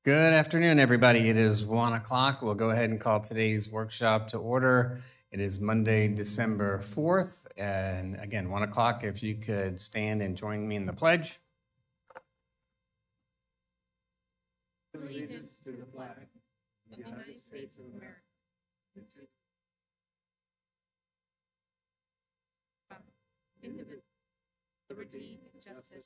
Good afternoon, everybody. It is 1 o'clock. We'll go ahead and call today's workshop to order. It is Monday, December 4th. And again, 1 o'clock, if you could stand and join me in the pledge. Allegiance to the flag of the United States of America. Indivisible, liberty and justice.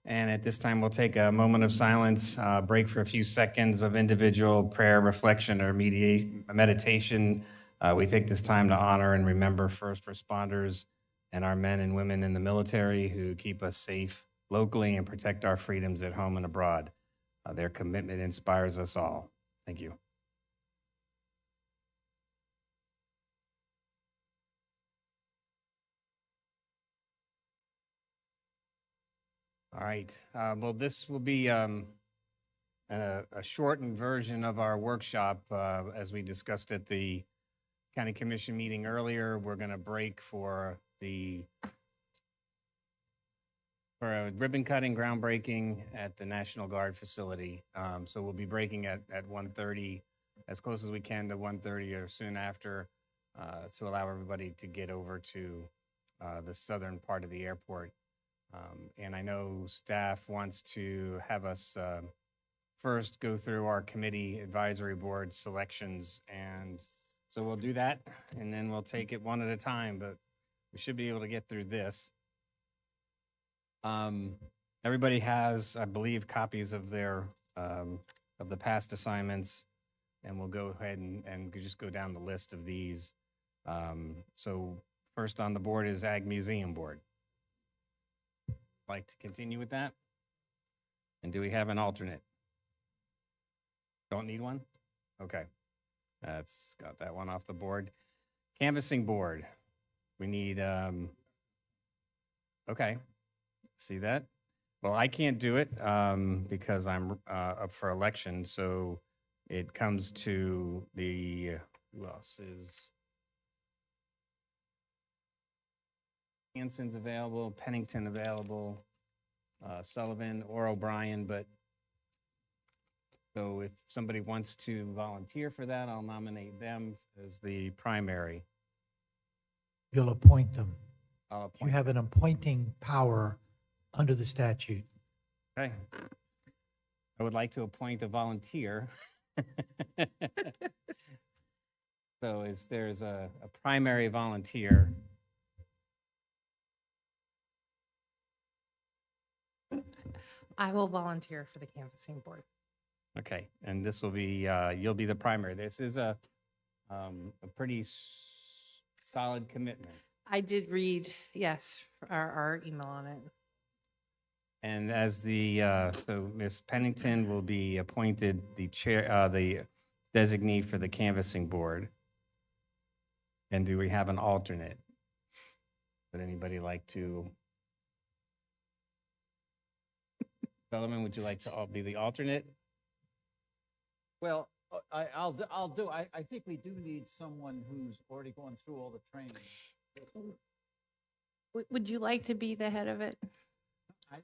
And at this time, we'll take a moment of silence, break for a few seconds of individual prayer, reflection, or meditation. We take this time to honor and remember first responders and our men and women in the military who keep us safe locally and protect our freedoms at home and abroad. Their commitment inspires us all. Thank you. All right. Well, this will be a shortened version of our workshop. As we discussed at the county commission meeting earlier, we're going to break for a ribbon cutting groundbreaking at the National Guard facility. So we'll be breaking at 1:30, as close as we can to 1:30 or soon after, to allow everybody to get over to the southern part of the airport. And I know staff wants to have us first go through our committee advisory board selections. And so we'll do that, and then we'll take it one at a time, but we should be able to get through this. Everybody has, I believe, copies of their of the past assignments, and we'll go ahead and just go down the list of these. So first on the board is Ag Museum Board. Like to continue with that? And do we have an alternate? Don't need one? Okay. That's got that one off the board. Canvassing Board. We need, okay. See that? Well, I can't do it because I'm up for election. So it comes to the, who else is? Hanson's available, Pennington available, Sullivan or O'Brien, but so if somebody wants to volunteer for that, I'll nominate them as the primary. You'll appoint them. I'll You appoint. have an appointing power under the statute. Okay. I would like to appoint a volunteer. So there's a primary volunteer. I will volunteer for the canvassing board. Okay, and this will be, you'll be the primary. This is a pretty solid commitment. I did read, yes, our email on it. And as so Ms. Pennington will be appointed the chair, the designee for the canvassing board. And do we have an alternate? Would anybody like to? Sullivan, would you like to be the alternate? Well, I'll do. I think we do need someone who's already gone through all the training. Would you like to be the head of it?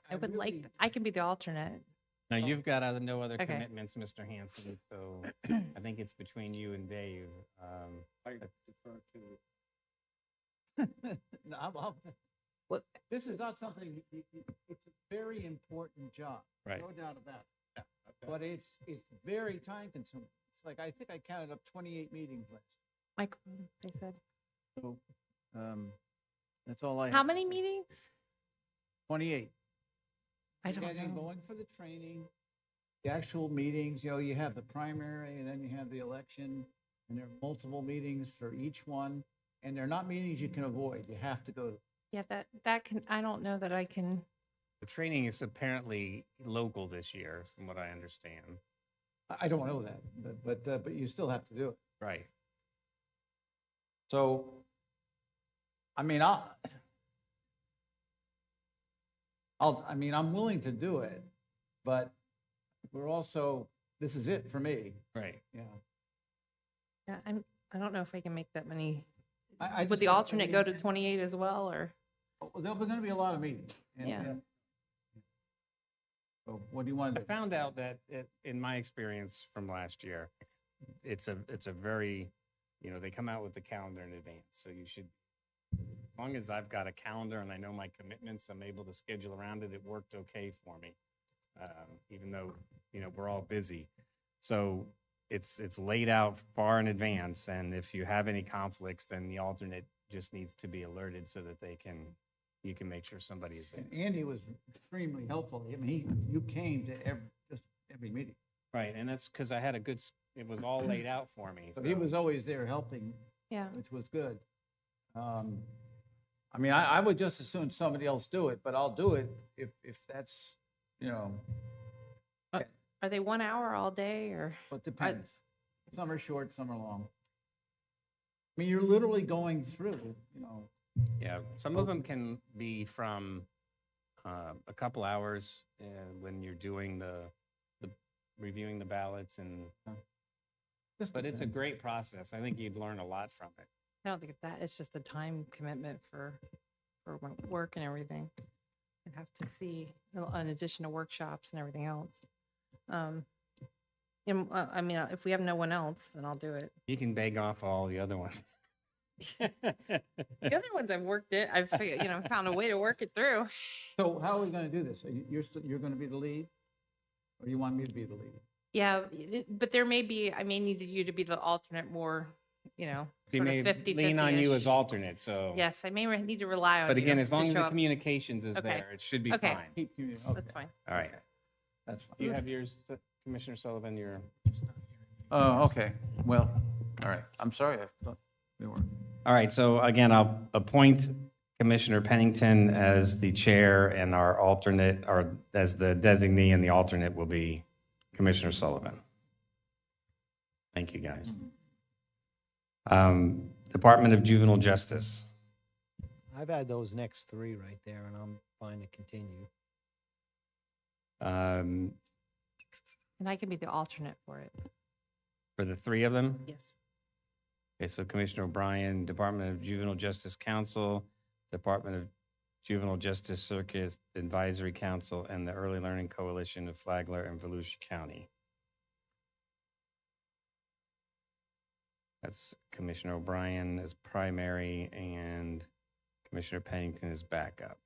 I would like, really- I can be the alternate. Now, you've got no other Okay. commitments, Mr. Hanson, so I think it's between you and Dave. I defer to. No, What- This is not something. It's a very important job. Right. No doubt about it. But it's very time consuming. It's like I think I counted up 28 meetings last. Microphone, they said. So, that's all I. How have to many say. meetings? 28. I don't Getting know. going for the training, the actual meetings, you have the primary and then you have the election, and there are multiple meetings for each one, and they're not meetings you can avoid. You have to go. Yeah, that can, I don't know that I can, The training is apparently local this year, from what I understand. I don't know that, but you still have to do it. Right. So, I mean, I'm willing to do it, but we're also, this is it for me. Right. Yeah. yeah, I don't know if I can make that many. I Would just the don't- I alternate go to mean, 28 as well, or? Well, there'll be gonna be a lot of meetings. and, Yeah. So what do you want I to do? found out that in my experience from last year, it's a very, they come out with the calendar in advance. So you should, as long as I've got a calendar and I know my commitments, I'm able to schedule around it. It worked okay for me, even though, we're all busy. So it's laid out far in advance. And if you have any conflicts, then the alternate just needs to be alerted so that you can make sure somebody is there. And Andy was extremely helpful. I mean, you came to just every meeting. Right, and that's because I had it was all laid out for me. So he was always there helping, Yeah. which was good. I mean, I would just as soon somebody else do it, but I'll do it if that's, Are they 1 hour all day or? it depends. Some are short, some are long. I mean, you're literally going through, Yeah, some of them can be from a couple hours when you're doing the reviewing the ballots just but it's a depends. great process. I think you'd learn a lot from it. I don't think that, it's just a time commitment for work and everything. I'd have to see, in addition to workshops and everything else. I mean, if we have no one else, then I'll do it. You can beg off all the other ones. The other ones I've worked it, I've figured, found a way to work it through. So how are we going to do this? You're going to be the lead? Or you want me to be the lead? Yeah, but there may be, I may need you to be the alternate more, They sort may of 50-50. lean on you as alternate, so. Yes, I may need to rely on you. But again, as to long as show the up. communications is Okay. there, it should be Okay. fine. Keep communicating. That's fine. All right. That's fine. Do you have yours, Commissioner Sullivan, your? Oh, okay. Well, all right. I'm sorry. I thought we were. All right, so again, I'll appoint Commissioner Pennington as the chair and our alternate, or as the designee, and the alternate will be Commissioner Sullivan. Thank you, guys. Department of Juvenile Justice. I've had those next three right there, and I'm fine to continue. Um, And I can be the alternate for it. For the three of them? Yes. Okay, so Commissioner O'Brien, Department of Juvenile Justice Council, Department of Juvenile Justice Circuit Advisory Council, and the Early Learning Coalition of Flagler and Volusia County. That's Commissioner O'Brien as primary and Commissioner Pennington as backup.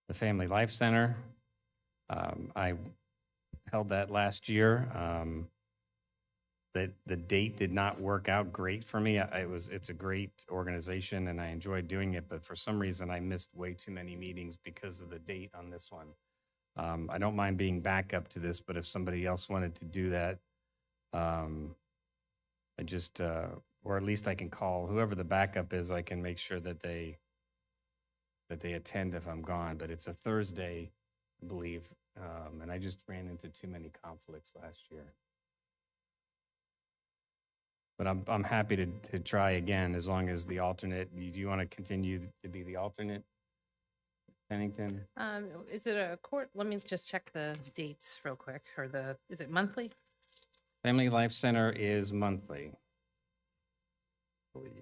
The Family Life Center, I held that last year. The date did not work out great for me. It's a great organization and I enjoyed doing it, but for some reason I missed way too many meetings because of the date on this one. I don't mind being backup to this, but if somebody else wanted to do that, I just, or at least I can call whoever the backup is, I can make sure that they attend if I'm gone, but it's a Thursday, I believe. And I just ran into too many conflicts last year. But I'm happy to try again as long as the alternate, do you want to continue to be the alternate, Pennington? Is it a court? Let me just check the dates real quick, or is it monthly? Family Life Center is monthly, I believe.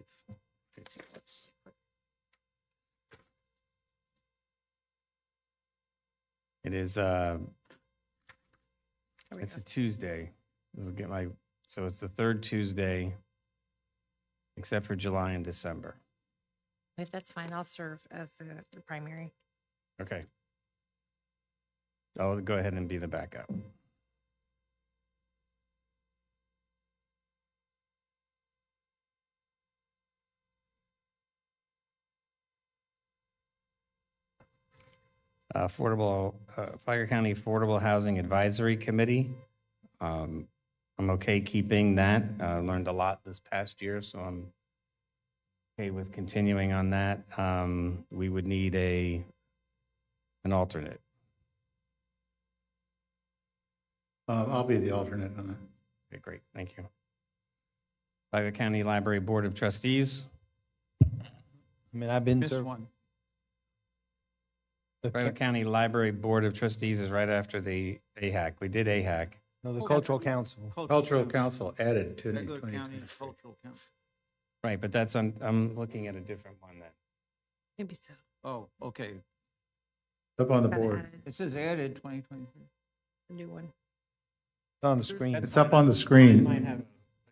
It is, There we it's go. a Tuesday. So it's the third Tuesday, except for July and December. If that's fine, I'll serve as the primary. Okay. I'll go ahead and be the backup. Flagler County Affordable Housing Advisory Committee. I'm okay keeping that. Learned a lot this past year, so I'm okay with continuing on that. We would need an alternate. I'll be the alternate on that. Okay, great, thank you. Flagler County Library Board of Trustees. I mean, I've been This serving. one. Flagler County Library Board of Trustees is right after the AHAC. We did AHAC. No, the Oh, cultural council. Cultural Council added to the Regular County 2023. Cultural Council. Right, but that's, I'm looking at a different one then. Maybe so. Oh, okay. Up on the Got board. added, It says added 2023. a new one. It's on the screen. It's up on the Mine screen. might have.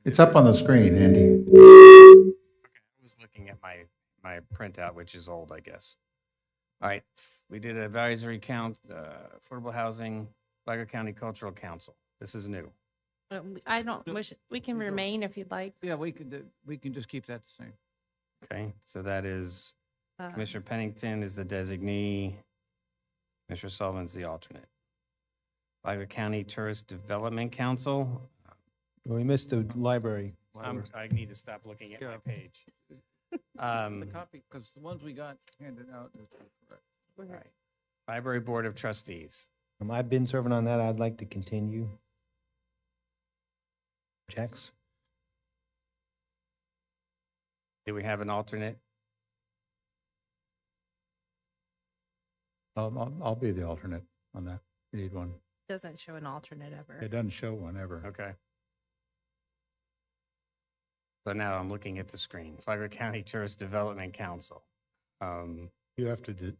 It's up on the screen, Andy. I was looking at my printout, which is old, I guess. All right, we did advisory count, affordable housing, Flagler County Cultural Council. This is new. I don't wish, we can These are- remain if you'd like. Yeah, we can just keep that the same. Okay, so that is Uh, Commissioner Pennington is the designee. Commissioner Sullivan's the alternate. Flagler County Tourist Development Council. We missed the library. I need to stop looking at my Yeah. page. The copy, because the ones we got handed out is correct. All right. Library Board of Trustees. I've been serving on that. I'd like to continue. Checks? Do we have an alternate? I'll be the alternate on that. You need one. Doesn't show an alternate ever. It doesn't show one ever. Okay. So now I'm looking at the screen. Flagler County Tourist Development Council. You have to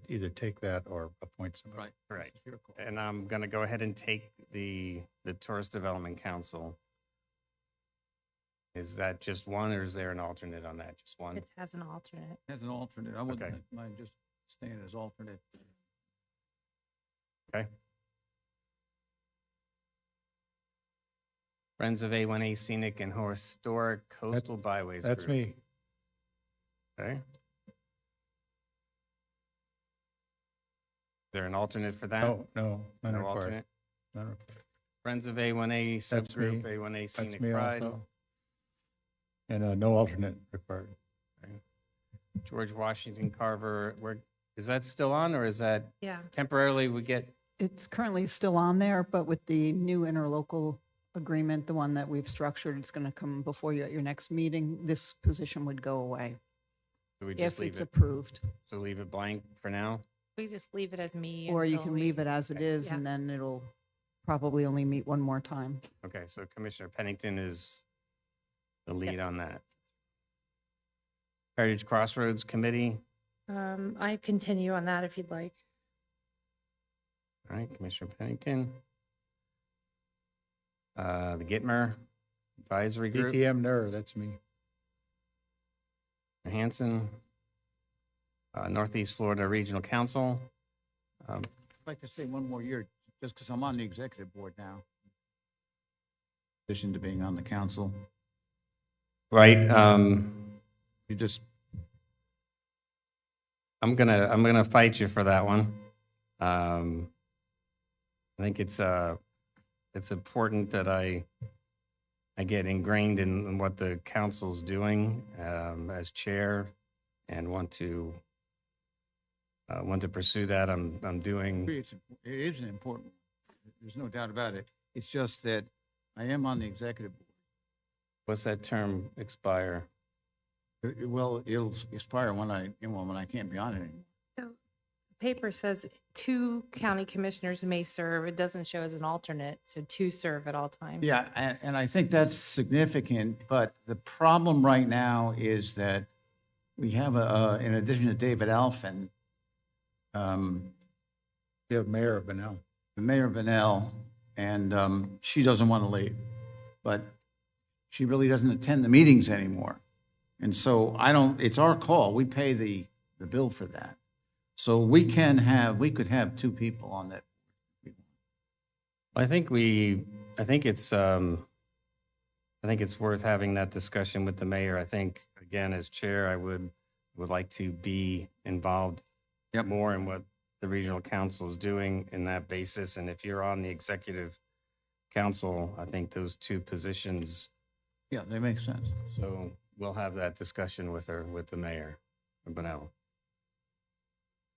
either take that or appoint somebody. Right. Right. It's your call. And I'm going to go ahead and take the Tourist Development Council. Is that just one or is there an alternate on that? Just one? It has an alternate. As an alternate, I Okay. wouldn't mind just staying as alternate. Okay. Friends of A1A Scenic and Historic Coastal Byways That's Group. me. Okay. Is there an alternate for that? No, none No required. alternate? None required. Friends of A1A That's me. Subgroup, A1A That's Scenic me Pride. also. And no alternate required. George Washington Carver, is that still on or is that Yeah. temporarily we get, It's currently still on there, but with the new interlocal agreement, the one that we've structured, it's going to come before you at your next meeting. This position would go away do we just if leave it's it? approved. So leave it blank for now? We just leave it as me. Or you until can we- leave it as it Okay. is, Yeah. and then it'll probably only meet one more time. Okay, so Commissioner Pennington is the lead Yes. on that. Heritage Crossroads Committee, I continue on that if you'd like. all right, Commissioner Pennington. The Gitmer Advisory Group, DTM NER, that's me. Hanson. Northeast Florida Regional Council. I'd like to stay one more year, just because I'm on the executive board now. In addition to being on the council, Right, you just, I'm gonna fight you for that one. I think it's important that I get ingrained in what the council's doing as chair, and want to pursue that. I'm doing. it is an important, there's no doubt about it. It's just that I am on the executive board. What's that term expire? Well, it'll expire when I can't be on it anymore. So the paper says 2 county commissioners may serve. It doesn't show as an alternate, so 2 serve at all times. Yeah, and I think that's significant, but the problem right now is that we have in addition to David Alphen, You have Mayor Benel. Mayor Vanel, and she doesn't want to leave, but she really doesn't attend the meetings anymore. And so it's our call. We pay the bill for that. So we could have 2 people on that. I think it's worth having that discussion with the mayor. I think, again, as chair, I would like to be involved Yep. more in what the regional council is doing in that basis. And if you're on the executive council, I think those 2 positions, Yeah, they make sense. so we'll have that discussion with the mayor, Benel.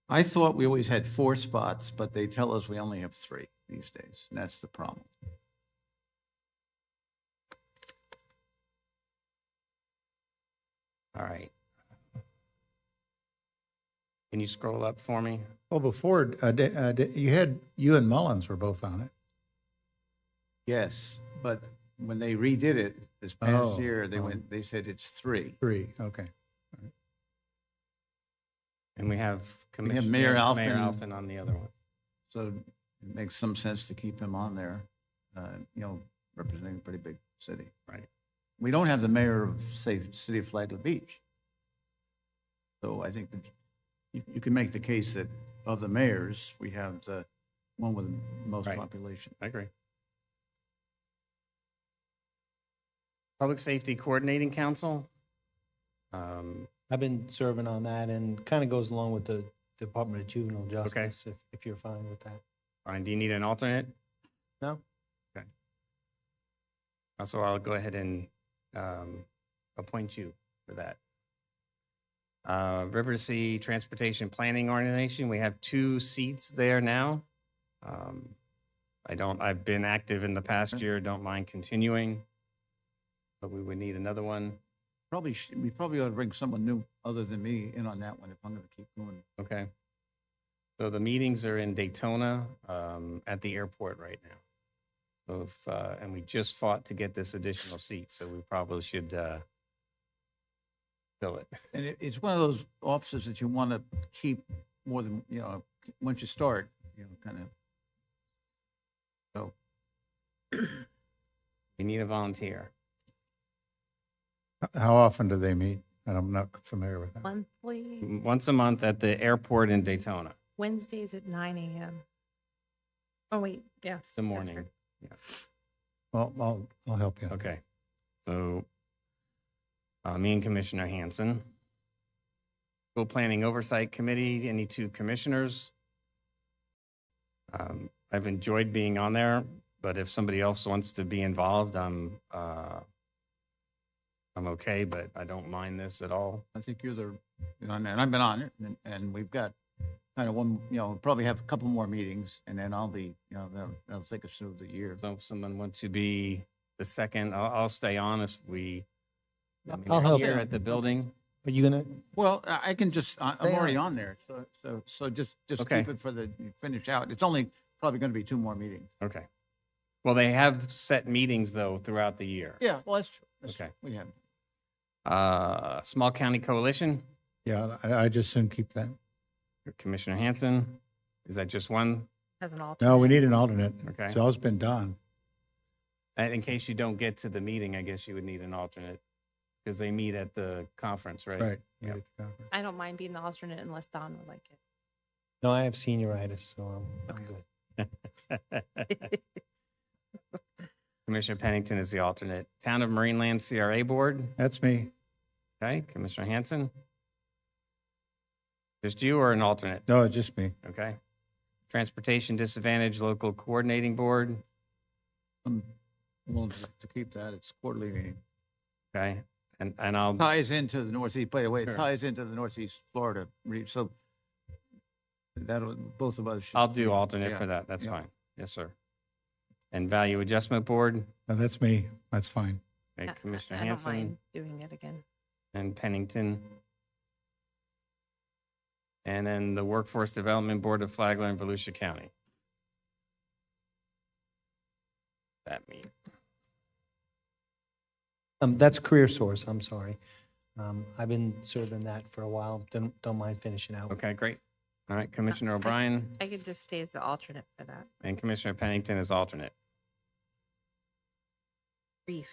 I thought we always had 4 spots, but they tell us we only have 3 these days, and that's the problem. All right. Can you scroll up for me? Well, before, you and Mullins were both on it. Yes, but when they redid it this past Oh, year, oh. they said it's 3. 3, okay. And we have We have Commissioner Mayor Mayor Alphen. Alphen on the other one. So it makes some sense to keep him on there, representing a pretty big city. Right. We don't have the mayor of, say, City of Flagler Beach. So I think that you can make the case that of the mayors, we have the one with the most Right. population. I agree. Public Safety Coordinating Council. I've been serving on that and kind of goes along with the Department of Juvenile Justice, if you're fine with that. Ryan, do you need an alternate? No? Okay. Also, I'll go ahead and appoint you for that. River to Sea Transportation Planning Organization, we have 2 seats there now. I've been active in the past year, don't mind continuing, but we would need another one. We probably ought to bring someone new other than me in on that one if I'm going to keep going. Okay. So the meetings are in Daytona at the airport right now. So and we just fought to get this additional seat, so we probably should fill it. And it's one of those offices that you want to keep more than, once you start, kind of. So We need a volunteer. How often do they meet? And I'm not familiar with that. Monthly, Once a month at the airport in Daytona, Wednesdays at 9 a.m. Oh, wait, yes. the that's morning. right. Yeah. Well, I'll help you. Okay. So me and Commissioner Hanson. School Planning Oversight Committee, any 2 commissioners. I've enjoyed being on there, but if somebody else wants to be involved, I'm okay, but I don't mind this at all. I think and I've been on it, and we've got kind of one, probably have a couple more meetings, and then I'll be, that'll take us through the year. So if someone wants to be the second, I'll stay on if we. I mean, I'll we're help here you. at the building. Are you gonna, Well, I can just, I'm Stay already on. on there, so just Okay. keep it for finish out. It's only probably going to be 2 more meetings. Okay. Well, they have set meetings though throughout the year. Yeah, well, that's true. Okay. We have. Small County Coalition, Yeah, I just soon keep that. Commissioner Hanson. Is that just one? As an alternate. No, we need an alternate. Okay. So it's been done. And in case you don't get to the meeting, I guess you would need an alternate because they meet at the conference, right? Right. Yep. I don't mind being the alternate unless Don would like no, I have senioritis, so I'm good. Commissioner Pennington is the alternate. Town of Marineland CRA Board, That's me. okay. Commissioner Hanson. Just you or an alternate? No, it's just me. Okay. Transportation Disadvantage Local Coordinating Board, I'm willing to keep that. It's quarterly meeting. okay. And I'll, Ties into the Northeast, by the way, it Sure. ties into the Northeast Florida region, so both of us should. I'll do alternate Yeah, for that. That's yeah. fine. Yes, sir. And Value Adjustment Board, No, that's me. That's fine. okay, it. Commissioner I don't Hanson mind doing it again. and Pennington. And then the Workforce Development Board of Flagler and Volusia County. That mean, That's Career Source, I'm sorry. I've been serving that for a while, don't mind finishing out. okay, great. All right, Commissioner O'Brien I could just stay as the alternate for that. and Commissioner Pennington as alternate. Brief.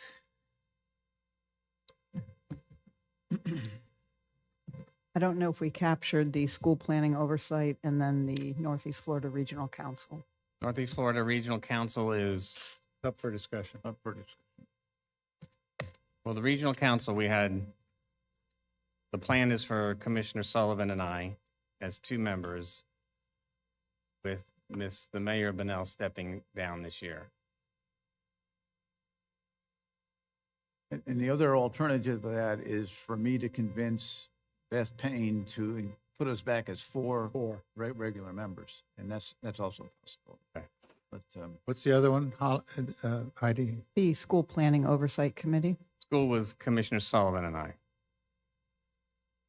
I don't know if we captured the school planning oversight and then the Northeast Florida Regional Council. Northeast Florida Regional Council is, Up for discussion. Up for discussion. well, the Regional Council, we had, the plan is for Commissioner Sullivan and I as 2 members with the Mayor Bennell stepping down this year. And the other alternative to that is for me to convince Beth Payne to put us back as 4 regular members, and that's also possible. Okay. But What's the other one, Heidi? The School Planning Oversight Committee. School was Commissioner Sullivan and I.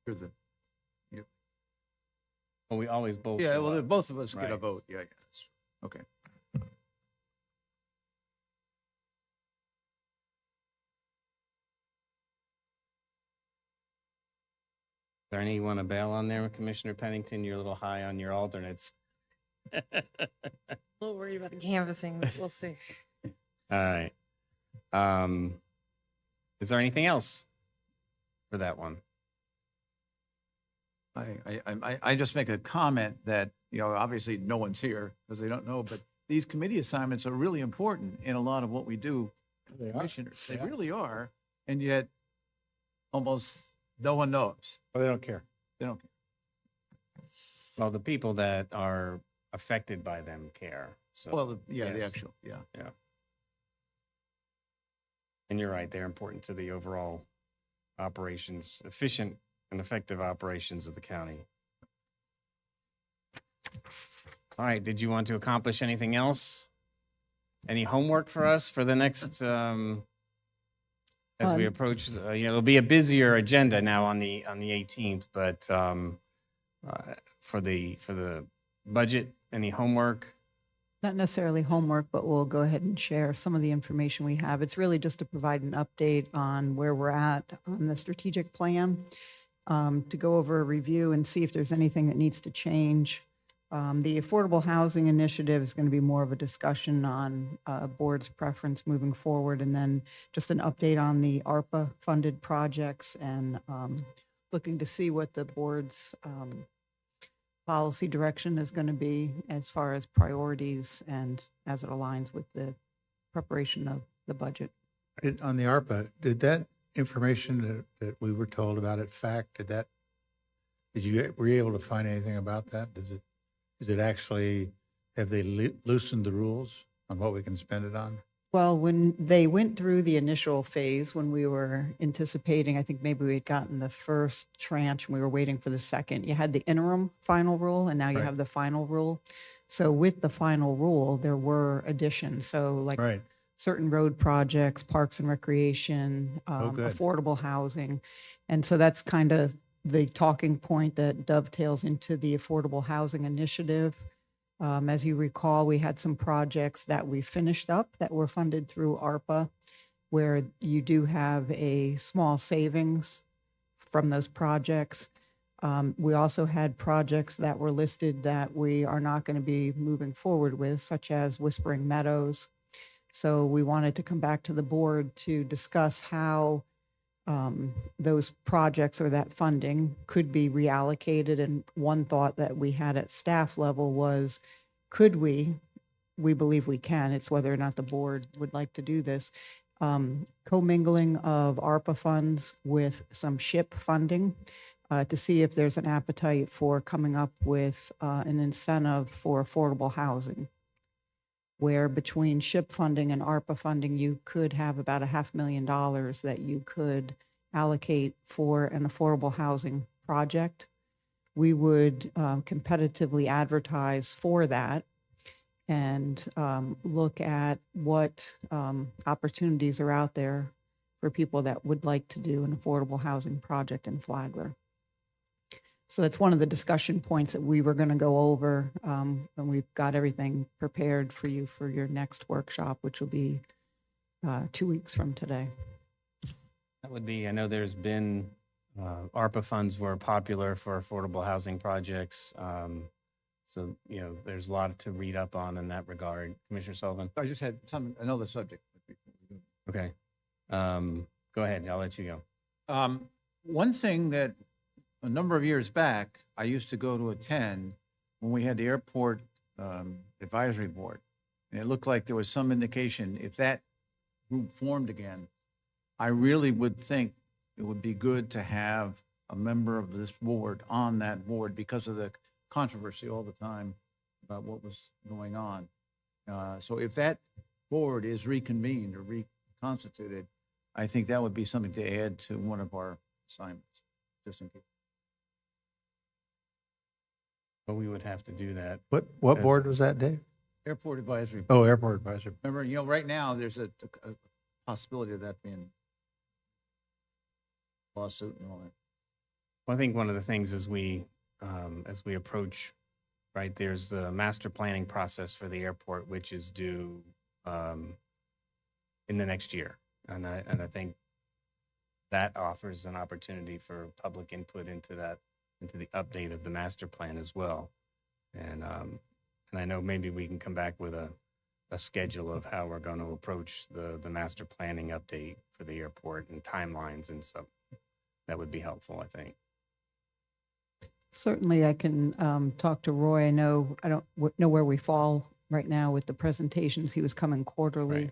you're the Well, we always both. yeah, show well, up. both of us get a Right. vote. Yeah, okay. there anyone to bail on there, Commissioner Pennington? You're a little high on your alternates. A little worried about the canvassing, but we'll see. All right. Is there anything else for that one? I just make a comment that, obviously no one's here because they don't know, but these committee assignments are really important in a lot of what we do. They are. Commissioners, they Yeah. really are. And yet almost no one knows. Well, they don't care. They don't. Well, the people that are affected by them care. So, Well, the yes. actual, yeah. And you're right, they're important to the overall operations, efficient and effective operations of the county. All right, did you want to accomplish anything else? Any homework for us for the next, as we approach, it'll be a busier agenda now on the 18th, but for the budget, any homework? Not necessarily homework, but we'll go ahead and share some of the information we have. It's really just to provide an update on where we're at on the strategic plan, to go over a review and see if there's anything that needs to change. The Affordable Housing Initiative is going to be more of a discussion on board's preference moving forward, and then just an update on the ARPA-funded projects and looking to see what the board's policy direction is going to be as far as priorities and as it aligns with the preparation of the budget. On the ARPA, did that information that we were told about it fact, were you able to find anything about that? Is it actually, have they loosened the rules on what we can spend it on? Well, when they went through the initial phase, when we were anticipating, I think maybe we had gotten the first tranche and we were waiting for the second, you had the interim final rule and now you Right. have the final rule. So with the final rule, there were additions. So like Right. certain road projects, parks and recreation, good. affordable housing. And so that's kind of the talking point that dovetails into the Affordable Housing Initiative. As you recall, we had some projects that we finished up that were funded through ARPA, where you do have a small savings from those projects. We also had projects that were listed that we are not going to be moving forward with, such as Whispering Meadows. So we wanted to come back to the board to discuss how those projects or that funding could be reallocated. And one thought that we had at staff level was, could we believe we can, it's whether or not the board would like to do this, commingling of ARPA funds with some SHIP funding to see if there's an appetite for coming up with an incentive for affordable housing, where between SHIP funding and ARPA funding, you could have about $500,000 that you could allocate for an affordable housing project. We would competitively advertise for that and look at what opportunities are out there for people that would like to do an affordable housing project in Flagler. So that's one of the discussion points that we were going to go over, and we've got everything prepared for you for your next workshop, which will be 2 weeks from today. That would be, I know there's been, ARPA funds were popular for affordable housing projects. So, there's a lot to read up on in that regard. Commissioner Sullivan? I just had another subject. Okay. Go ahead. I'll let you go. One thing that a number of years back, I used to go to attend when we had the airport advisory board. And it looked like there was some indication if that group formed again, I really would think it would be good to have a member of this board on that board because of the controversy all the time about what was going on. So if that board is reconvened or reconstituted, I think that would be something to add to one of our assignments, just in case. But we would have to do that. What Yes. board was that, Dave? Airport advisory. Oh, Airport Advisory. Remember, right now, there's a possibility of that being lawsuit and all that. Well, I think one of the things as we approach, right, there's the master planning process for the airport, which is due in the next year. And I think that offers an opportunity for public input into that, into the update of the master plan as well. And I know maybe we can come back with a schedule of how we're going to approach the master planning update for the airport and timelines and stuff. That would be helpful, I think. Certainly, I can talk to Roy. I know, I don't know where we fall right now with the presentations. He was coming quarterly.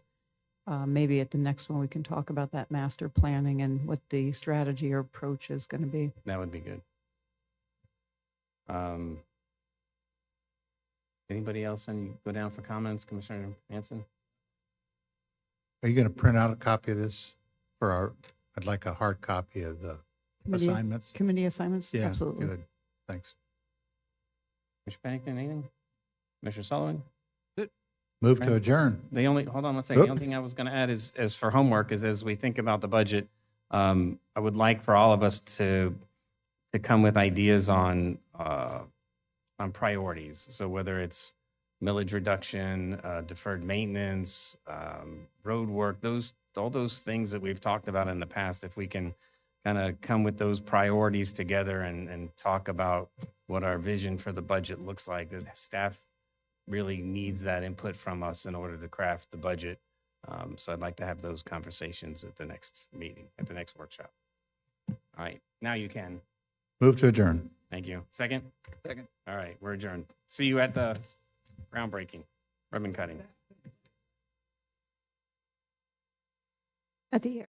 Maybe at the next one, we can talk about that master planning and what the strategy or approach is going to be. That would be good. Anybody else? Any go down for comments, Commissioner Hanson? Are you going to print out a copy of this for our, I'd like a hard copy of the assignments. Committee assignments? Yeah, Absolutely. good. Thanks. Commissioner Pennington, anything? Commissioner Sullivan? Move Right. to adjourn. The only, hold on one second. The Oop. only thing I was going to add is, as for homework, is as we think about the budget, I would like for all of us to come with ideas on priorities. So whether it's millage reduction, deferred maintenance, road work, all those things that we've talked about in the past, if we can kind of come with those priorities together and talk about what our vision for the budget looks like. The staff really needs that input from us in order to craft the budget. So I'd like to have those conversations at the next meeting, at the next workshop. All right, now you can. Move to adjourn. Thank you. Second? Second. All right, we're adjourned. See you at the groundbreaking, ribbon cutting. At the